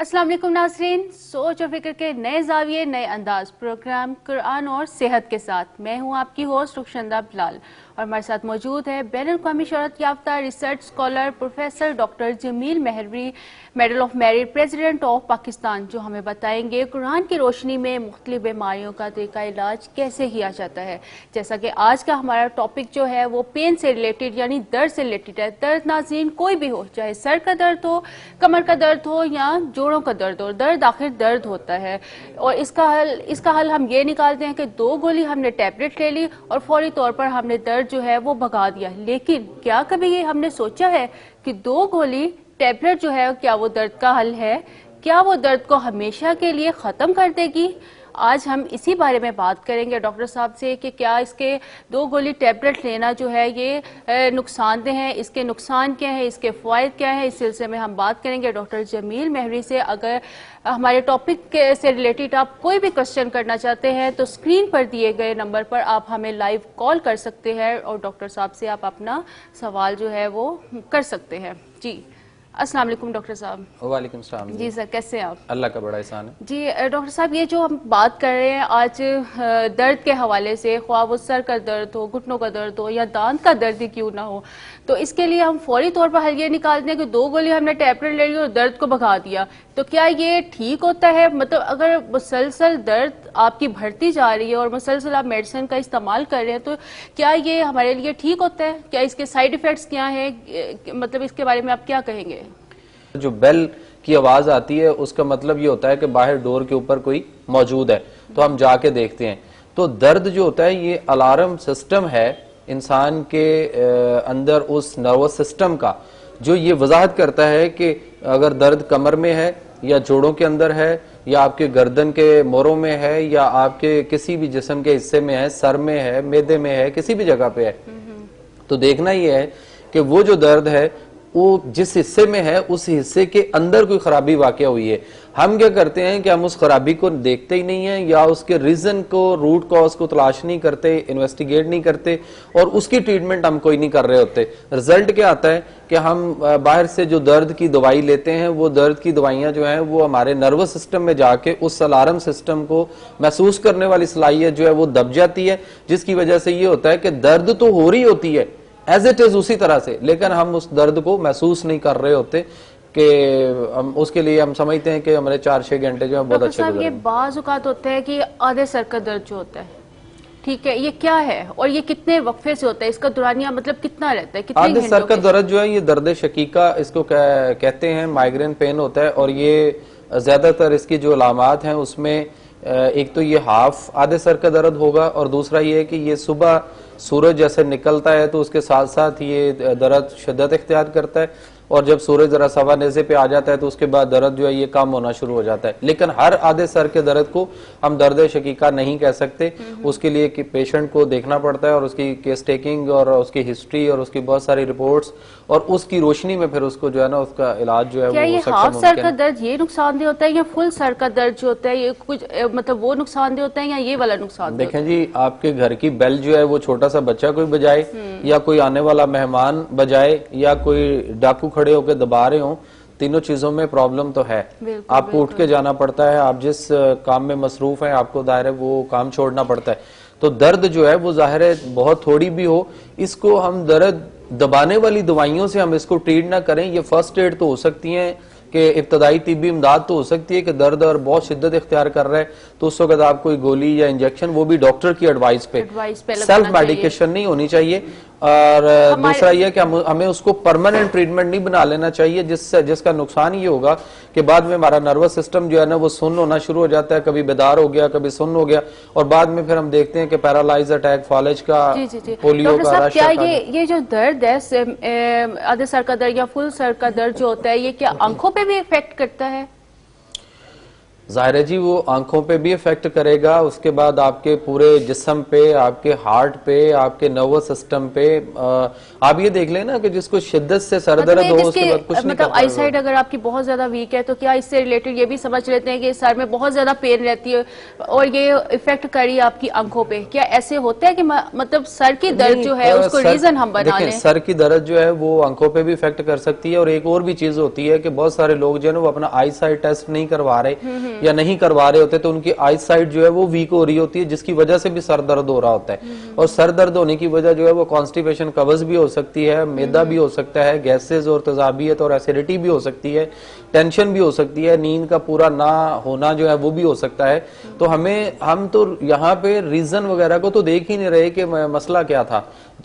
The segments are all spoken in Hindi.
अस्सलाम वालेकुम नाज़रीन, सोच और फिक्र के नए जाविये नए अंदाज प्रोग्राम कुरान और सेहत के साथ मैं हूं आपकी होस्ट रुखशंदा बिलाल और हमारे साथ मौजूद है बैनुल-अक़वामी शोहरत याफ्ता research scholar professor doctor Jameel Mehrvi, medal of merit, president of Pakistan, जो हमें बताएंगे कुरान की रोशनी में मुख्तलिफ बीमारियों का तरीका इलाज कैसे किया जाता है। जैसा कि आज का हमारा टॉपिक जो है वो पेन से रिलेटेड यानी दर्द से रिलेटेड है। दर्द नाज़रीन कोई भी हो, चाहे सर का दर्द हो, कमर का दर्द हो या जोड़ों का दर्द हो, दर्द आखिर दर्द होता है और इसका हल हम ये निकालते हैं कि 2 गोली हमने टैबलेट ले ली और फौरी तौर पर हमने दर्द जो है वो भगा दिया। लेकिन क्या कभी ये हमने सोचा है कि 2 गोली टैबलेट जो है क्या वो दर्द का हल है? क्या वो दर्द को हमेशा के लिए खत्म कर देगी? आज हम इसी बारे में बात करेंगे डॉक्टर साहब से कि क्या इसके 2 गोली टैबलेट लेना जो है ये नुकसानदेह है, इसके नुकसान क्या है, इसके फ़वाइद क्या है, इस सिलसिले में हम बात करेंगे डॉक्टर जमील महरी से। अगर हमारे टॉपिक से रिलेटेड आप कोई भी क्वेश्चन करना चाहते हैं तो स्क्रीन पर दिए गए नंबर पर आप हमें लाइव कॉल कर सकते हैं और डॉक्टर साहब से आप अपना सवाल जो है वो कर सकते हैं। जी अस्सलाम वालेकुम डॉक्टर साहब। वालेकुम सलाम। जी सर, कैसे हैं आप? अल्लाह का बड़ा एहसान है। जी डॉक्टर साहब, ये जो हम बात कर रहे हैं आज दर्द के हवाले से, ख्वाह वो सर का दर्द हो, घुटनों का दर्द हो या दांत का दर्द ही क्यों ना हो, तो इसके लिए हम फौरी तौर पर हल ये निकालते हैं कि 2 गोली हमने टैबलेट ले ली और दर्द को भगा दिया। तो क्या ये ठीक होता है? मतलब अगर मुसलसल दर्द आपकी बढ़ती जा रही है और मुसलसल आप मेडिसिन का इस्तेमाल कर रहे हैं तो क्या ये हमारे लिए ठीक होता है? क्या इसके साइड इफेक्ट्स क्या हैं? मतलब इसके बारे में आप क्या कहेंगे? जो बेल की आवाज आती है उसका मतलब ये होता है कि बाहर डोर के ऊपर कोई मौजूद है, तो हम जाके देखते हैं। तो दर्द जो होता है ये अलार्म सिस्टम है इंसान के अंदर, उस नर्वस सिस्टम का, जो ये वजाहत करता है कि अगर दर्द कमर में है या जोड़ों के अंदर है या आपके गर्दन के मोरों में है या आपके किसी भी जिस्म के हिस्से में है, सर में है, मैदे में है, किसी भी जगह पे है, तो देखना ये है कि वो जो दर्द है वो जिस हिस्से में है उस हिस्से के अंदर कोई खराबी वाकया हुई है। हम क्या करते हैं कि हम उस खराबी को देखते ही नहीं है या उसके रीजन को, रूट कॉज को तलाश नहीं करते, इन्वेस्टिगेट नहीं करते और उसकी ट्रीटमेंट हम कोई नहीं कर रहे होते। रिजल्ट क्या आता है कि हम बाहर से जो दर्द की दवाई लेते हैं वो दर्द की दवाइयां जो है वो हमारे नर्वस सिस्टम में जाके उस अलार्म सिस्टम को महसूस करने वाली सलाहियत जो है वो दब जाती है, जिसकी वजह से ये होता है कि दर्द तो हो रही होती है एज इट इज उसी तरह से, लेकिन हम उस दर्द को महसूस नहीं कर रहे होते कि हम उसके लिए हम समझते हैं कि हमारे 4-6 घंटे जो है बहुत अच्छे गुजरे। ये बाज़ औक़ात होता है कि आधे सर का दर्द जो होता है, ठीक है, ये क्या है और ये कितने वक्फे से होता है? इसका दुरानिया मतलब कितना रहता है? कितने आधे सर का दर्द जो है ये दर्द शकीका इसको कहते हैं, माइग्रेन पेन होता है और ये ज्यादातर इसकी जो अलामात हैं उसमें एक तो ये हाफ आधे सर का दर्द होगा और दूसरा ये है कि ये सुबह सूरज जैसे निकलता है तो उसके साथ साथ ये दर्द शिद्दत इख्तियार करता है और जब सूरज जरा सवा नेज़े पे आ जाता है तो उसके बाद दर्द जो है ये कम होना शुरू हो जाता है। लेकिन हर आधे सर के दर्द को हम दर्द शकीका नहीं कह सकते, उसके लिए कि पेशेंट को देखना पड़ता है और उसकी केस टेकिंग और उसकी हिस्ट्री और उसकी बहुत सारी रिपोर्ट्स और उसकी रोशनी में फिर उसको जो है ना उसका इलाज जो है क्या वो ये हाफ सर का दर्द ये नुकसानदेह होता है या फुल सर का दर्द जो होता है ये कुछ मतलब वो नुकसानदेह होता है या ये वाला नुकसानदेह? देखें जी, आपके घर की बेल जो है वो छोटा सा बच्चा कोई बजाए या कोई आने वाला मेहमान बजाए या कोई डाकू खड़े होकर दबा रहे हो, तीनों चीजों में प्रॉब्लम तो है। आपको उठ के जाना पड़ता है, आप जिस काम में मसरूफ हैं आपको दायरे वो काम छोड़ना पड़ता है, तो दर्द जो है वो जाहिर है बहुत थोड़ी भी हो, इसको हम दर्द दबाने वाली दवाइयों से हम इसको ट्रीट ना करें। ये फर्स्ट एड तो हो सकती है कि इब्तदाई तिब्बी इमदाद तो हो सकती है कि दर्द और बहुत शिद्दत इख्तियार कर रहा है तो उस वक्त आप कोई गोली या इंजेक्शन, वो भी डॉक्टर की एडवाइस पे सेल्फ मेडिकेशन नहीं होनी चाहिए। और दूसरा यह कि हमें उसको परमानेंट ट्रीटमेंट नहीं बना लेना चाहिए, जिसका नुकसान ये होगा कि बाद में हमारा नर्वस सिस्टम जो है ना वो सुन्न होना शुरू हो जाता है, कभी बेदार हो गया, कभी सुन्न हो गया और बाद में फिर हम देखते हैं कि पैरालाइज अटैक, फॉलेज का, पोलियो का, क्या ये जो दर्द है आधे सर का दर्द या फुल सर का दर्द जो होता है ये क्या आंखों पे भी इफेक्ट करता है? जाहिर है जी वो आंखों पे भी इफेक्ट करेगा, उसके बाद आपके पूरे जिस्म पे, आपके हार्ट पे, आपके नर्वस सिस्टम पे। आप ये देख लेना कि जिसको शिद्दत से सर दर्द हो उसके बाद कुछ नहीं मतलब कर आईसाइट अगर आपकी बहुत ज्यादा वीक है तो क्या इससे रिलेटेड ये भी समझ लेते हैं कि सर में बहुत ज्यादा पेन रहती है और ये इफेक्ट करी आपकी आंखों पे? क्या ऐसे होता है कि मतलब सर की दर्द जो है उसको रीजन हम बना लें? सर की दर्द जो है वो आंखों पे भी इफेक्ट कर सकती है। और एक और भी चीज होती है कि बहुत सारे लोग जो है ना वो अपना आई साइट टेस्ट नहीं करवा रहे या नहीं करवा रहे होते, तो उनकी आई साइट जो है वो वीक हो रही होती है, जिसकी वजह से भी सर दर्द हो रहा होता है। और सर दर्द होने की वजह जो है वो कॉन्स्टिपेशन, कब्ज भी हो सकती है, मैदा भी हो सकता है, गैसेज और तेजाबियत और एसिडिटी भी हो सकती है, टेंशन भी हो सकती है, नींद का पूरा ना होना जो है वो भी हो सकता है। तो हम तो यहाँ पे रीजन वगैरह को तो देख ही नहीं रहे कि मसला क्या था,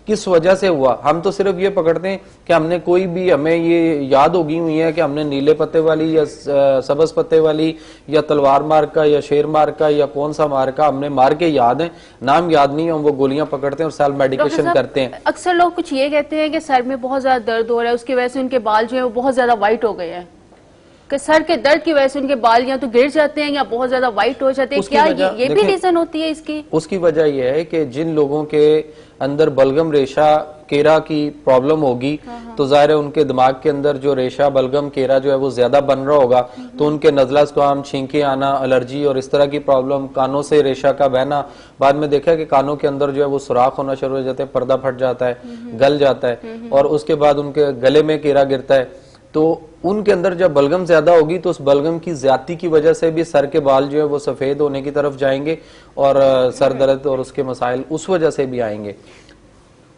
किस वजह से हुआ। हम तो सिर्फ ये पकड़ते हैं कि हमने कोई भी, हमें ये याद होगी हुई है कि हमने नीले पत्ते वाली या सब्ज पत्ते वाली या तलवार मार का या शेर मार का या कौन सा मार का, हमने मार के याद है, नाम याद नहीं है, हम वो गोलियां पकड़ते हैं और सेल्फ मेडिकेशन करते हैं। अक्सर लोग कुछ ये कहते हैं कि सर में बहुत ज्यादा दर्द हो रहा है, उसकी वजह से उनके बाल जो है वो बहुत ज्यादा व्हाइट हो गए हैं, कि सर के दर्द की वजह से उनके बाल या तो गिर जाते हैं या बहुत ज्यादा व्हाइट हो जाते हैं। क्या ये भी रीजन होती है इसकी? उसकी वजह यह है कि जिन लोगों के अंदर बलगम रेशा केरा की प्रॉब्लम होगी तो जाहिर है उनके दिमाग के अंदर जो रेशा बलगम केरा जो है वो ज्यादा बन रहा होगा, तो उनके नजला जुकाम, छींके आना, एलर्जी और इस तरह की प्रॉब्लम, कानों से रेशा का बहना, बाद में देखा है कि कानों के अंदर जो है वो सुराख होना शुरू हो जाते हैं, पर्दा फट जाता है, गल जाता है और उसके बाद उनके गले में केरा गिरता है। तो उनके अंदर जब बलगम ज्यादा होगी तो उस बलगम की ज्यादती की वजह से भी सर के बाल जो है वो सफेद होने की तरफ जाएंगे और सर दर्द और उसके मसाइल उस वजह से भी आएंगे।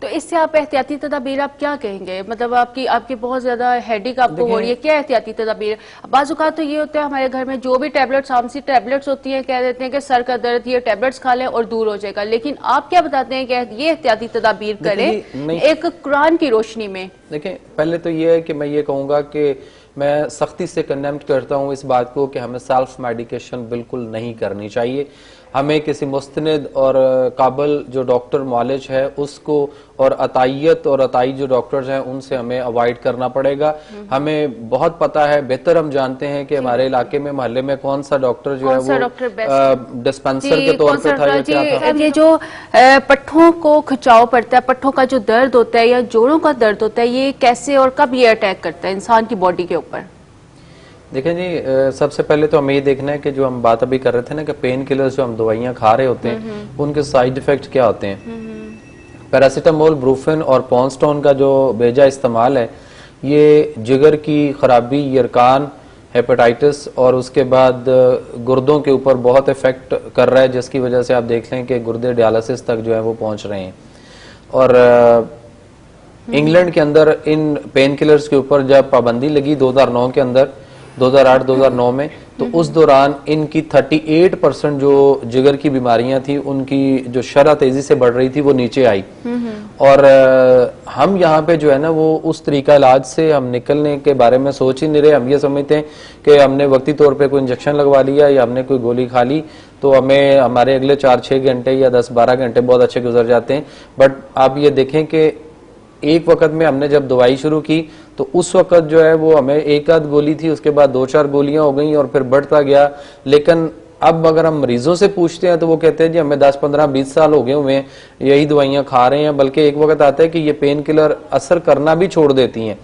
तो इससे आप एहतियाती तदाबीर आप क्या कहेंगे? मतलब आपकी बहुत ज्यादा हेडेक आपको हो रही है, क्या एहतियाती तदाबीर? बाज़-औक़ात तो ये होता है हमारे घर में जो भी टैबलेट्स, आमसी टैबलेट्स होती हैं, कह देते हैं कि सर का दर्द ये टैबलेट्स खा लें और दूर हो जाएगा, लेकिन आप क्या बताते हैं कि ये एहतियाती तदाबीर करें एक कुरान की रोशनी में? देखें, पहले तो ये है कि मैं ये कहूंगा कि मैं सख्ती से कंडेम करता हूं इस बात को कि हमें सेल्फ मेडिकेशन बिल्कुल नहीं करनी चाहिए। हमें किसी मुस्तनिद और काबिल जो डॉक्टर मौलिज है उसको और अतायत और अताई जो डॉक्टर्स हैं उनसे हमें अवॉइड करना पड़ेगा। हमें बहुत पता है, बेहतर हम जानते हैं कि हमारे इलाके में, मोहल्ले में कौन सा डॉक्टर जो है वो डिस्पेंसर के तौर पे था या क्या था। ये जो पट्ठों को खिंचाव पड़ता है, पट्ठों का जो दर्द होता है या जोड़ों का दर्द होता है, ये कैसे और कब ये अटैक करता है इंसान की बॉडी के ऊपर? देखें जी, सबसे पहले तो हमें ये देखना है कि जो हम बात अभी कर रहे थे ना कि पेन किलर्स जो हम दवाइयां खा रहे होते हैं उनके साइड इफेक्ट क्या होते हैं। पैरासीटामोल, ब्रूफेन और पॉन्स्टोन का जो बेजा इस्तेमाल है ये जिगर की खराबी, यरकान, हेपेटाइटिस और उसके बाद गुर्दों के ऊपर बहुत इफेक्ट कर रहा है, जिसकी वजह से आप देख लें कि गुर्दे डायलिसिस तक जो है वो पहुंच रहे हैं। और इंग्लैंड के अंदर इन पेन किलर्स के ऊपर जब पाबंदी लगी 2009 के अंदर, 2008-2009 में, तो उस दौरान इनकी 38% जो जिगर की बीमारियां थी उनकी जो शरह तेजी से बढ़ रही थी वो नीचे आई। और हम यहाँ पे जो है ना वो उस तरीका इलाज से हम निकलने के बारे में सोच ही नहीं रहे। हम ये समझते हैं कि हमने वक्ती तौर पे कोई इंजेक्शन लगवा लिया या हमने कोई गोली खा ली तो हमें हमारे अगले 4-6 घंटे या 10-12 घंटे बहुत अच्छे गुजर जाते हैं। बट आप ये देखें कि एक वक्त में हमने जब दवाई शुरू की तो उस वक्त जो है वो हमें एक आध गोली थी, उसके बाद 2-4 गोलियां हो गई और फिर बढ़ता गया। लेकिन अब अगर हम मरीजों से पूछते हैं तो वो कहते हैं जी हमें 10-15-20 साल हो गए हुए हैं यही दवाइयां खा रहे हैं, बल्कि एक वक्त आता है कि ये पेन किलर असर करना भी छोड़ देती हैं।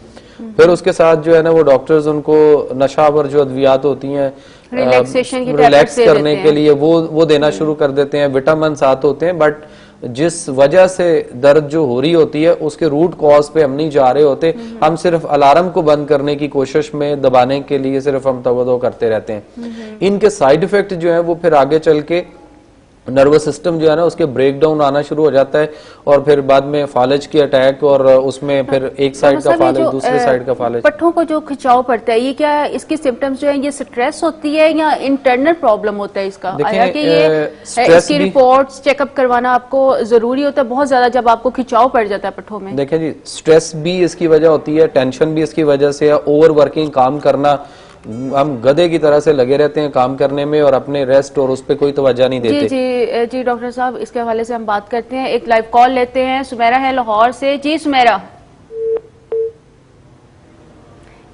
फिर उसके साथ जो है ना वो डॉक्टर्स उनको नशावर जो अद्वियात होती हैं रिलैक्स करने के लिए वो देना शुरू कर देते हैं। विटामिन साथ होते हैं, बट जिस वजह से दर्द जो हो रही होती है उसके रूट कॉज पे हम नहीं जा रहे होते। हम सिर्फ अलार्म को बंद करने की कोशिश में, दबाने के लिए सिर्फ हम तवज्जो करते रहते हैं। इनके साइड इफेक्ट जो है वो फिर आगे चल के नर्वस सिस्टम जो है ना उसके ब्रेक डाउन आना शुरू हो जाता है और फिर बाद में फालज की अटैक और उसमें फिर एक साइड का फालज, दूसरे साइड का फालज। पट्ठों को जो खिंचाव पड़ता है, ये क्या इसकी सिम्टम्स जो है ये स्ट्रेस होती है या इंटरनल प्रॉब्लम होता है इसका? आया कि ये इसकी रिपोर्ट्स चेकअप करवाना आपको जरूरी होता है बहुत ज्यादा जब आपको खिंचाव पड़ जाता है पट्ठों में? देखिए जी, स्ट्रेस भी इसकी वजह होती है, टेंशन भी इसकी वजह से है, ओवर वर्किंग, काम करना, हम गधे की तरह से लगे रहते हैं काम करने में और अपने रेस्ट और उस पर कोई तवज्जो नहीं देते। जी डॉक्टर साहब, इसके हवाले से हम बात करते हैं। एक लाइव कॉल लेते हैं। सुमेरा है लाहौर से। जी सुमेरा।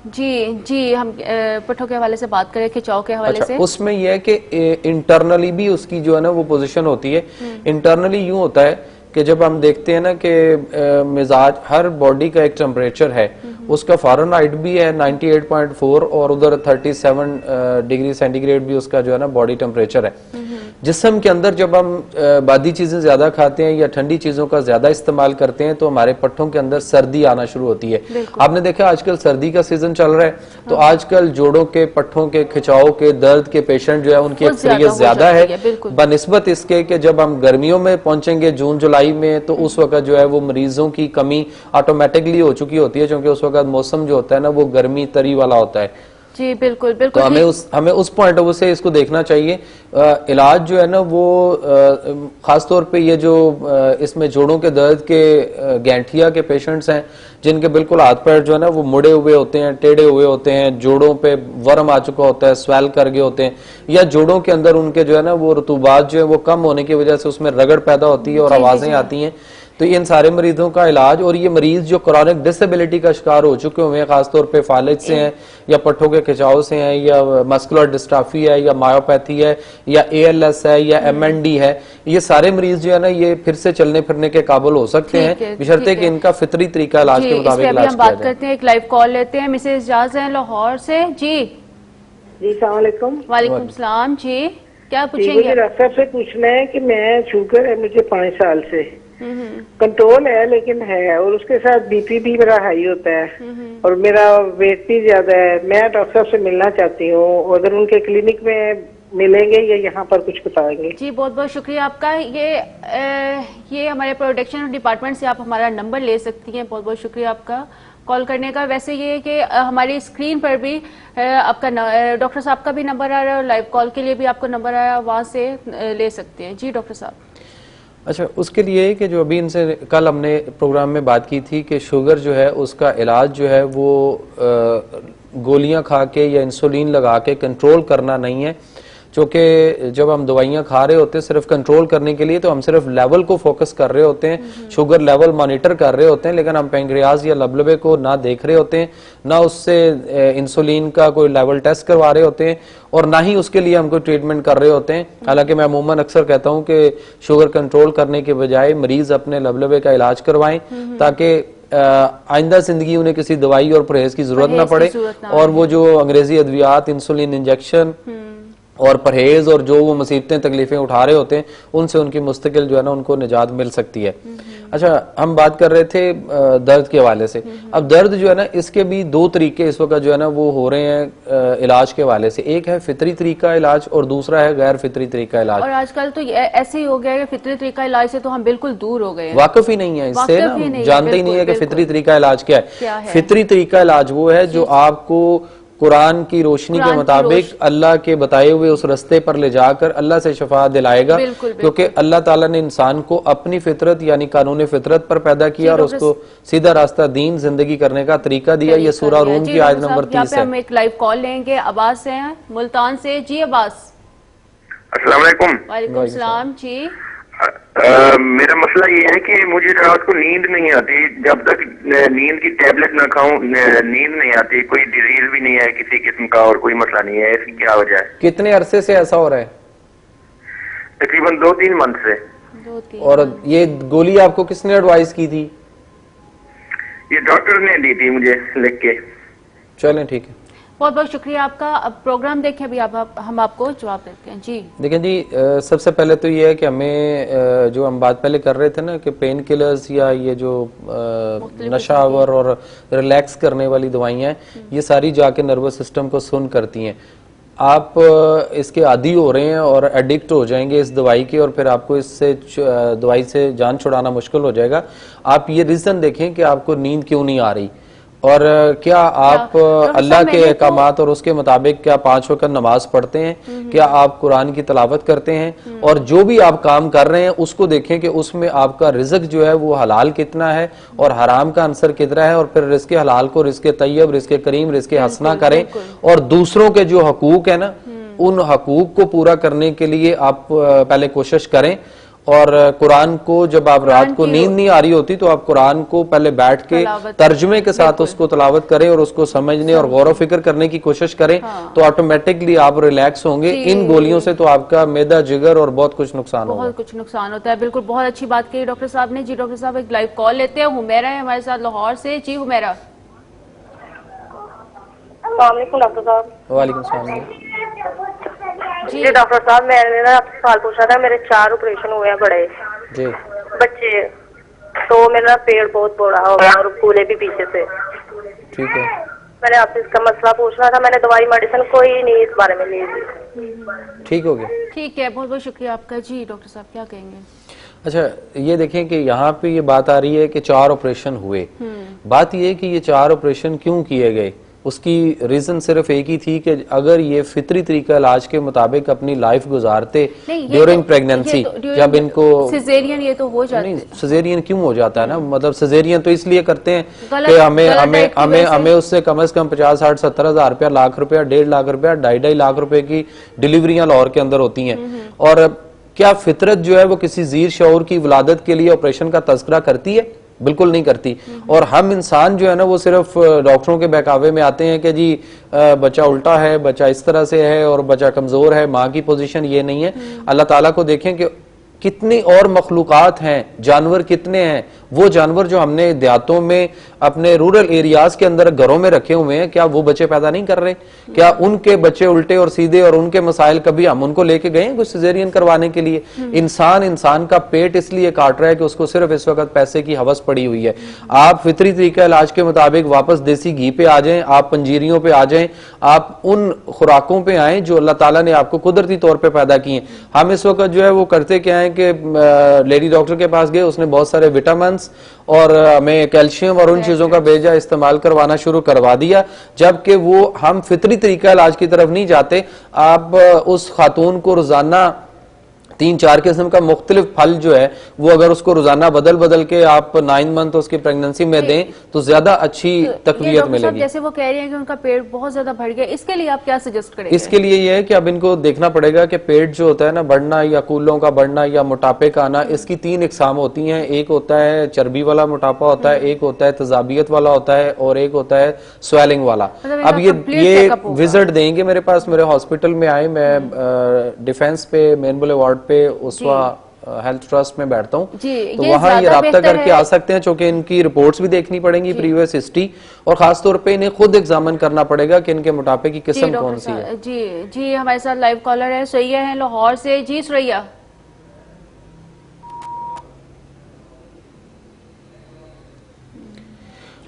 जी हम पट्ठों के हवाले से बात करें, खिंचाव के हवाले से। उसमें यह है कि इंटरनली भी उसकी जो है ना वो पोजीशन होती है। इंटरनली यूं होता है कि जब हम देखते हैं ना कि मिजाज, हर बॉडी का एक टेम्परेचर है, उसका फ़ारेनहाइट भी है 98.4 और उधर 37 डिग्री सेंटीग्रेड भी उसका जो है ना बॉडी टेम्परेचर है। जिस्म के अंदर जब हम बादी चीजें ज्यादा खाते हैं या ठंडी चीजों का ज्यादा इस्तेमाल करते हैं तो हमारे पट्टों के अंदर सर्दी आना शुरू होती है। आपने देखा आजकल सर्दी का सीजन चल रहा है, तो आजकल जोड़ों के, पट्ठों के, खिंचाव के, दर्द के पेशेंट जो है उनकी अक्सरियत ज्यादा है बनिस्बत इसके कि जब हम गर्मियों में पहुंचेंगे जून जुलाई में, तो उस वक्त जो है वो मरीजों की कमी ऑटोमेटिकली हो चुकी होती है, क्योंकि उस वक्त मौसम जो होता है ना वो गर्मी तरी वाला होता है। जी बिल्कुल बिल्कुल। तो हमें उस पॉइंट ऑफ व्यू से इसको देखना चाहिए। इलाज जो है ना वो खास तौर पे ये जो इसमें जोड़ों के दर्द के गैंठिया के पेशेंट्स हैं, जिनके बिल्कुल हाथ पैर जो है ना वो मुड़े हुए होते हैं, टेढ़े हुए होते हैं, जोड़ों पे वर्म आ चुका होता है, स्वेल कर गए होते हैं, या जोड़ों के अंदर उनके जो है ना वो रतूबात जो है वो कम होने की वजह से उसमें रगड़ पैदा होती है और आवाजें आती हैं, तो इन सारे मरीजों का इलाज, और ये मरीज जो क्रॉनिक डिसेबिलिटी का शिकार हो चुके हुए हैं, खासतौर पे फालिज से हैं या पट्ठों के खिंचाव से हैं या मस्कुलर डिस्ट्राफी है या मायोपैथी है या ALS है या MND है, ये सारे मरीज जो है ना ये फिर से चलने फिरने के काबिल हो सकते हैं, बशर्ते कि इनका फितरी तरीका इलाज के मुताबिक इलाज किया जाए। बात करते हैं, एक लाइव कॉल लेते हैं। मिसेज जाज हैं लाहौर से। जी अस्सलाम वालेकुम। वालेकुम सलाम। जी क्या पूछेंगे? मुझे डॉक्टर से पूछना है कि मैं, शुगर है मुझे 5 साल से, कंट्रोल है लेकिन है, और उसके साथ BP भी मेरा हाई होता है और मेरा वेट भी ज्यादा है। मैं डॉक्टर साहब से मिलना चाहती हूँ, अगर उनके क्लिनिक में मिलेंगे या यहाँ पर कुछ बताएंगे? जी बहुत बहुत शुक्रिया आपका। ये हमारे प्रोडक्शन डिपार्टमेंट से आप हमारा नंबर ले सकती हैं। बहुत बहुत शुक्रिया आपका कॉल करने का। वैसे ये कि हमारी स्क्रीन पर भी आपका डॉक्टर साहब का भी नंबर आ रहा है और लाइव कॉल के लिए भी आपको नंबर आया, वहाँ से ले सकते हैं। जी डॉक्टर साहब। अच्छा, उसके लिए कि जो अभी इनसे कल हमने प्रोग्राम में बात की थी कि शुगर जो है उसका इलाज जो है वो गोलियां खा के या इंसुलिन लगा के कंट्रोल करना नहीं है, क्योंकि जब हम दवाइयां खा रहे होते हैं सिर्फ कंट्रोल करने के लिए, तो हम सिर्फ लेवल को फोकस कर रहे होते हैं, शुगर लेवल मॉनिटर कर रहे होते हैं, लेकिन हम पैंक्रियाज या लबलबे को ना देख रहे होते हैं, ना उससे इंसुलिन का कोई लेवल टेस्ट करवा रहे होते हैं, और ना ही उसके लिए हम कोई ट्रीटमेंट कर रहे होते हैं। हालांकि मैं अमूमन अक्सर कहता हूं कि शुगर कंट्रोल करने के बजाय मरीज अपने लबलबे का इलाज करवाएं, ताकि आइंदा जिंदगी उन्हें किसी दवाई और परहेज की जरूरत ना पड़े, और वो जो अंग्रेजी अद्वियात, इंसुलिन इंजेक्शन और परहेज और जो वो मुसीबतें तकलीफें उठा रहे होते हैं, उनसे उनकी मुस्तकिल जो है ना उनको निजात मिल सकती है। अच्छा, हम बात कर रहे थे दर्द के हवाले से। अब दर्द जो है ना इसके भी 2 तरीके इस वक्त जो है ना वो हो रहे हैं इलाज के हवाले से। एक है फितरी तरीका इलाज और दूसरा है गैर फितरी तरीका इलाज। और आजकल तो ऐसे ही हो गया है कि फितरी तरीका इलाज से तो हम बिल्कुल दूर हो गए, वाकिफ ही नहीं है इससे, ना जानते ही नहीं है कि फितरी तरीका इलाज क्या है। फितरी तरीका इलाज वो है जो आपको कुरान की रोशनी के मुताबिक अल्लाह के बताए हुए उस रास्ते पर ले जाकर अल्लाह से शफा दिलाएगा, क्योंकि अल्लाह ताला ने इंसान को अपनी फितरत यानी कानून फितरत पर पैदा किया और उसको सीधा रास्ता दीन जिंदगी करने का तरीका दिया। ये सूरह रूम की आयत नंबर 30 है। हम एक लाइव कॉल लेंगे। अब्बास से हैं मुल्तान से। जी अब्बास। अस्सलाम वालेकुम। वालेकुम सलाम। जी मेरा मसला ये है कि मुझे रात को नींद नहीं आती, जब तक नींद की टैबलेट ना खाऊं नींद नहीं आती। कोई डिजीज भी नहीं है किसी किस्म का और कोई मसला नहीं है, इसकी क्या वजह है? कितने अरसे से ऐसा हो रहा है? तकरीबन 2-3 मंथ से। 2-3। और ये गोली आपको किसने एडवाइस की थी? ये डॉक्टर ने दी थी मुझे लिख के। चलें ठीक है, बहुत बहुत शुक्रिया आपका। अब प्रोग्राम देखें, अभी हम आपको जवाब देते हैं। जी देखें जी, सबसे पहले तो ये है कि हमें जो हम बात पहले कर रहे थे ना कि पेन किलर्स या ये जो नशावर और रिलैक्स करने वाली दवाइयाँ ये सारी जाके नर्वस सिस्टम को सुन करती हैं। आप इसके आदी हो रहे हैं और एडिक्ट हो जाएंगे इस दवाई के, और फिर आपको इससे दवाई से जान छुड़ाना मुश्किल हो जाएगा। आप ये रीजन देखें कि आपको नींद क्यों नहीं आ रही, और क्या आप अल्लाह के अहकामात और उसके मुताबिक क्या 5 वक्त नमाज पढ़ते हैं, क्या आप कुरान की तलावत करते हैं, और जो भी आप काम कर रहे हैं उसको देखें कि उसमें आपका रिज़्क जो है वो हलाल कितना है और हराम का अंसर कितना है, और फिर रिज़्क़ हलाल को रिज़्क़ तैयब, रिज़्क़ करीम, रिज़्क़ हसना करें, और दूसरों के जो हकूक है ना उन हकूक को पूरा करने के लिए आप पहले कोशिश करें। और कुरान को जब आप रात को नींद नहीं आ रही होती तो आप कुरान को पहले बैठ के तर्जमे के साथ उसको तलावत करें और उसको समझने और गौर फिक्र करने की कोशिश करें। तो ऑटोमेटिकली आप रिलैक्स होंगे। इन गोलियों से तो आपका मैदा, जिगर और बहुत कुछ नुकसान होगा। बहुत कुछ नुकसान होता है। बिल्कुल, बहुत अच्छी बात कही डॉक्टर साहब ने। जी डॉक्टर साहब, एक लाइव कॉल लेते हैं। हुमैरा है हमारे साथ लाहौर से। जी हुमैरा। डॉक्टर साहब। वालेकुम सलाम। जी डॉक्टर साहब, मैंने ना आपसे सवाल पूछा था। मेरे 4 ऑपरेशन हुए हैं बड़े जी बच्चे, तो मेरा पेट बहुत बड़ा हो गया और फूले भी पीछे से। ठीक है, मैंने आपसे इसका मसला पूछना था। मैंने दवाई मेडिसिन कोई नहीं इस बारे में ली थी। ठीक हो गया। ठीक है, बहुत बहुत शुक्रिया आपका। जी डॉक्टर साहब क्या कहेंगे? अच्छा, ये देखें कि यहाँ पे ये बात आ रही है कि 4 ऑपरेशन हुए। बात ये है कि ये 4 ऑपरेशन क्यों किए गए, उसकी रीजन सिर्फ एक ही थी कि अगर ये फितरी तरीका इलाज के मुताबिक अपनी लाइफ गुजारते ड्यूरिंग प्रेगनेंसी, जब इनको सिजेरियन ये तो हो जाता है। सिजेरियन क्यों हो जाता है ना, मतलब सिजेरियन तो इसलिए करते हैं कि हमें उससे कम से कम 50, 60, 70 हजार रुपया, लाख रुपया, 1.5 लाख रुपया, 2.5 लाख रुपए की डिलीवरियां लाहौर के अंदर होती हैं। और क्या फितरत जो है वो किसी जीर शऊर की विलादत के लिए ऑपरेशन का तज़किरा करती है? बिल्कुल नहीं करती। और हम इंसान जो है ना वो सिर्फ डॉक्टरों के बहकावे में आते हैं कि जी बच्चा उल्टा है, बच्चा इस तरह से है और बच्चा कमजोर है, माँ की पोजीशन ये नहीं है। अल्लाह ताला को देखें कि कितनी और मखलूकात हैं, जानवर कितने हैं। वो जानवर जो हमने देहातों में अपने रूरल एरियाज के अंदर घरों में रखे हुए हैं, क्या वो बच्चे पैदा नहीं कर रहे? क्या उनके बच्चे उल्टे और सीधे और उनके मसाइल कभी हम उनको लेके गए कुछ सिजेरियन करवाने के लिए? इंसान का पेट इसलिए काट रहा है कि उसको सिर्फ इस वक्त पैसे की हवस पड़ी हुई है। आप फितरी तरीका इलाज के मुताबिक वापस देसी घी पे आ जाएं, आप पंजीरियों पे आ जाएं, आप उन खुराकों पे आए जो अल्लाह ताला ने आपको कुदरती तौर पे पैदा की हैं। हम इस वक्त जो है वो करते क्या है कि लेडी डॉक्टर के पास गए, उसने बहुत सारे विटामिन और हमें कैल्शियम और उन चीजों का बेजा इस्तेमाल करवाना शुरू करवा दिया, जबकि वो हम फितरी तरीका इलाज की तरफ नहीं जाते। आप उस खातून को रोजाना 3-4 किस्म का मुख्तलिफ फल जो है वो अगर उसको रोजाना बदल बदल के आप 9 मंथ उसकी प्रेगनेंसी में दें तो ज्यादा अच्छी तकवीयत मिलेगी। जैसे वो कह रही है कि उनका पेट बहुत ज्यादा बढ़ गया, इसके लिए आप क्या सजेस्ट करेंगे? इसके लिए ये है कि अब इनको देखना पड़ेगा कि पेट जो होता है ना बढ़ना, या कूलों का बढ़ना या मोटापे का आना, इसकी 3 इकसाम होती हैं। एक होता है चर्बी वाला मोटापा होता है, एक होता है तेजाबियत वाला होता है और एक होता है स्वेलिंग वाला। अब ये विजिट देंगे मेरे पास, मेरे हॉस्पिटल में आए, मैं डिफेंस पे मेन बुलेवार्ड पे उसवा हेल्थ ट्रस्ट में बैठता हूँ, तो वहाँ ये राब्ता करके आ सकते हैं, चूंकि इनकी रिपोर्ट्स भी देखनी पड़ेंगी, प्रीवियस हिस्ट्री, और खासतौर पे इन्हें खुद एग्जामिन करना पड़ेगा कि इनके मोटापे की किस्म कौन सी है। जी हमारे साथ लाइव कॉलर है, सुरैया है लाहौर से। जी सुरैया।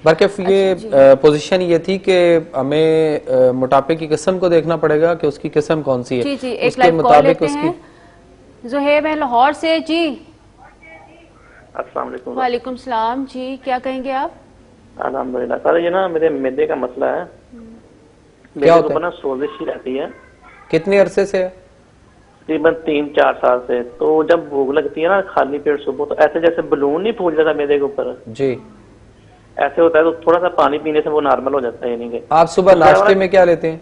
बरकफ ये पोजीशन ये थी कि हमें मोटापे की किस्म को देखना पड़ेगा कि उसकी किस्म कौन सी है, उसके मुताबिक उसकी। ज़ुहैब है लाहौर से। जी अस्सलाम वालेकुम। वालेकुम सलाम। जी क्या कहेंगे आप? अल्हम्दुलिल्लाह सर, ये ना मेरे मैदे का मसला है। क्या होता है? ना सोजिश ही रहती है। कितने अरसे से है? तकरीबन 3-4 साल से। तो जब भूख लगती है ना खाली पेट सुबह, तो ऐसे जैसे बलून नहीं फूल जाता मैदे के ऊपर जी, ऐसे होता है। तो थोड़ा सा पानी पीने से वो नॉर्मल हो जाता है। यानी कि आप सुबह नाश्ते में क्या लेते हैं?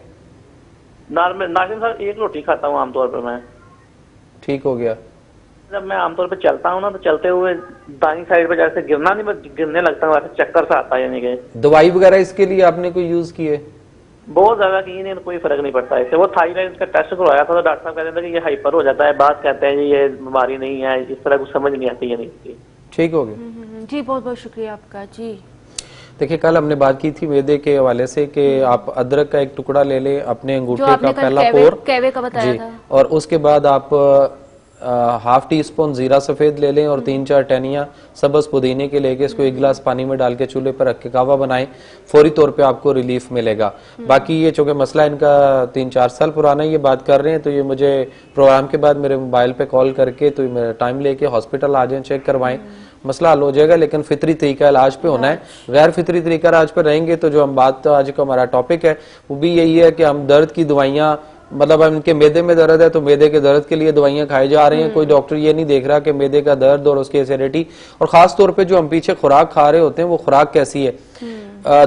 नॉर्मल नाश्ते में सर 1 रोटी खाता हूँ आमतौर पर मैं। ठीक हो गया। जब मैं आमतौर पे चलता हूँ ना, तो चलते हुए दाहिनी साइड पे जैसे गिरना नहीं, मैं गिरने लगता हूँ, ऐसे चक्कर सा आता है। यानी कि दवाई वगैरह इसके लिए आपने कोई यूज की है? बहुत ज्यादा की नहीं, कोई फर्क नहीं पड़ता इससे। वो थायराइड का टेस्ट करवाया था तो डॉक्टर साहब कहते थे कि ये हाइपर हो जाता है, बात कहते हैं ये बीमारी नहीं है, इस तरह कुछ समझ नहीं आती है। नहीं ठीक हो गया। जी बहुत बहुत शुक्रिया आपका। जी देखिए, कल हमने बात की थी मैदे के हवाले से कि आप अदरक का एक टुकड़ा ले लें, अपने अंगूठे का पहला पोर कैवे का बताया था, और उसके बाद आप ½ टीस्पून जीरा सफेद ले लें और 3-4 टहनियाँ सब्ज पुदीने के लेके इसको 1 गिलास पानी में डाल के चूल्हे पर रख के कावा बनाएं, फौरी तौर पे आपको रिलीफ मिलेगा। बाकी ये चूंकि मसला इनका 3-4 साल पुराना ये बात कर रहे हैं, तो ये मुझे प्रोग्राम के बाद मेरे मोबाइल पे कॉल करके तो मेरा टाइम लेके हॉस्पिटल आ जाए, चेक करवाएं, मसला हल हो जाएगा। लेकिन फितरी तरीका इलाज पे होना है। गैर फितरी तरीका इलाज पे रहेंगे तो जो हम बात, आज का हमारा टॉपिक है वो भी यही है कि हम दर्द की दवाइयाँ, मतलब इनके मैदे में दर्द है तो मैदे के दर्द के लिए दवाइयां खाई जा रही हैं। कोई डॉक्टर ये नहीं देख रहा कि मैदे का दर्द और उसकी एसिडिटी, और खास तौर पे जो हम पीछे खुराक खा रहे होते हैं वो खुराक कैसी है।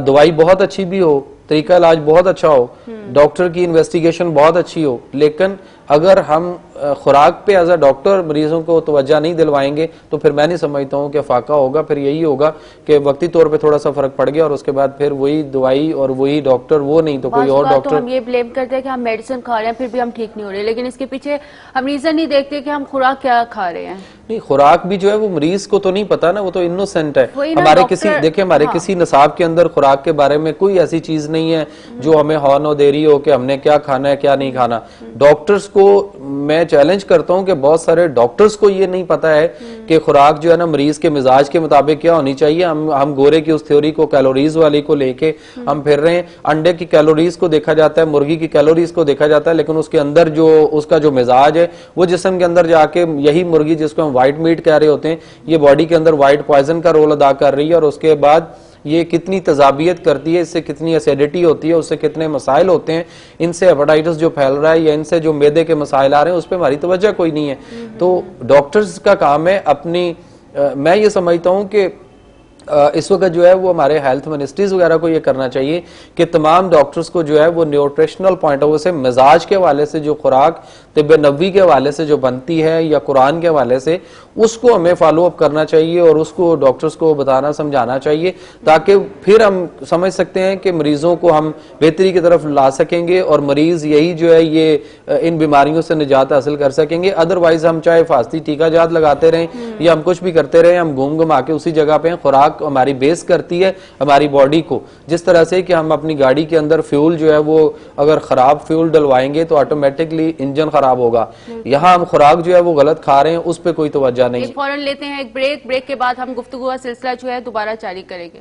दवाई बहुत अच्छी भी हो, तरीका इलाज बहुत अच्छा हो, डॉक्टर की इन्वेस्टिगेशन बहुत अच्छी हो, लेकिन अगर हम खुराक पे एज अ डॉक्टर मरीजों को तवज्जो नहीं दिलवाएंगे तो फिर मैं नहीं समझता हूँ कि फाका होगा। फिर यही होगा कि वक्ती तौर पे थोड़ा सा फर्क पड़ गया और उसके बाद फिर वही दवाई और वही डॉक्टर, वो नहीं तो कोई और डॉक्टर। तो हम ये ब्लेम करते हैं कि हम मेडिसिन खा रहे हैं फिर भी हम ठीक नहीं हो रहे, लेकिन इसके पीछे हम रीजन नहीं देखते कि हम खुराक क्या खा रहे हैं। नहीं, खुराक भी जो है वो मरीज को तो नहीं पता ना, वो तो इनोसेंट है। हमारे किसी देखिए हमारे किसी निसाब के अंदर खुराक के बारे में कोई ऐसी चीज नहीं है जो हमें हौनो दे रही हो कि हमने क्या खाना है क्या नहीं खाना। डॉक्टर्स को मैं चैलेंज करता हूं कि बहुत सारे डॉक्टर्स को ये नहीं पता है कि खुराक जो है ना मरीज के मिजाज के मुताबिक क्या होनी चाहिए। हम गोरे की उस थ्योरी को, कैलोरीज वाली को लेके हम फिर रहे हैं। अंडे की कैलोरीज को देखा जाता है, मुर्गी की कैलोरीज को देखा जाता है, लेकिन उसके अंदर जो उसका जो मिजाज है वो जिस्म के अंदर जाके यही मुर्गी जिसको हम व्हाइट मीट कह रहे होते हैं, ये बॉडी के अंदर व्हाइट पॉइजन का रोल अदा कर रही है। और उसके बाद ये कितनी तजाबियत करती है, इससे कितनी एसिडिटी होती है, उससे कितने मसाइल होते हैं, इनसे हेपेटाइटिस जो फैल रहा है या इनसे जो मैदे के मसाइल आ रहे हैं उस पर हमारी तवज्जो कोई नहीं है। तो डॉक्टर्स का काम है अपनी मैं ये समझता हूं कि इस वक्त जो है वो हमारे हेल्थ मिनिस्ट्रीज वगैरह को ये करना चाहिए कि तमाम डॉक्टर्स को जो है वो न्यूट्रिशनल पॉइंट ऑफ व्यू से, मिजाज के हवाले से जो खुराक तिब्ब नबवी के हवाले से जो बनती है या कुरान के हवाले से, उसको हमें फॉलो अप करना चाहिए और उसको डॉक्टर्स को बताना समझाना चाहिए, ताकि फिर हम समझ सकते हैं कि मरीजों को हम बेहतरी की तरफ ला सकेंगे और मरीज यही जो है ये इन बीमारियों से निजात हासिल कर सकेंगे। अदरवाइज हम चाहे फास्ती टीका जात लगाते रहें या हम कुछ भी करते रहें, हम घूम घुमा के उसी जगह पे। खुराक हमारी बेस करती है हमारी बॉडी को, जिस तरह से कि हम अपनी गाड़ी के अंदर फ्यूल जो है वो अगर खराब फ्यूल डलवाएंगे तो ऑटोमेटिकली इंजन खराब होगा। यहाँ हम खुराक जो है वो गलत खा रहे हैं, उस पर कोई तवज्जो नहीं। फौरन लेते हैं एक ब्रेक के बाद हम गुफ्तगू का सिलसिला जो है दोबारा जारी करेंगे।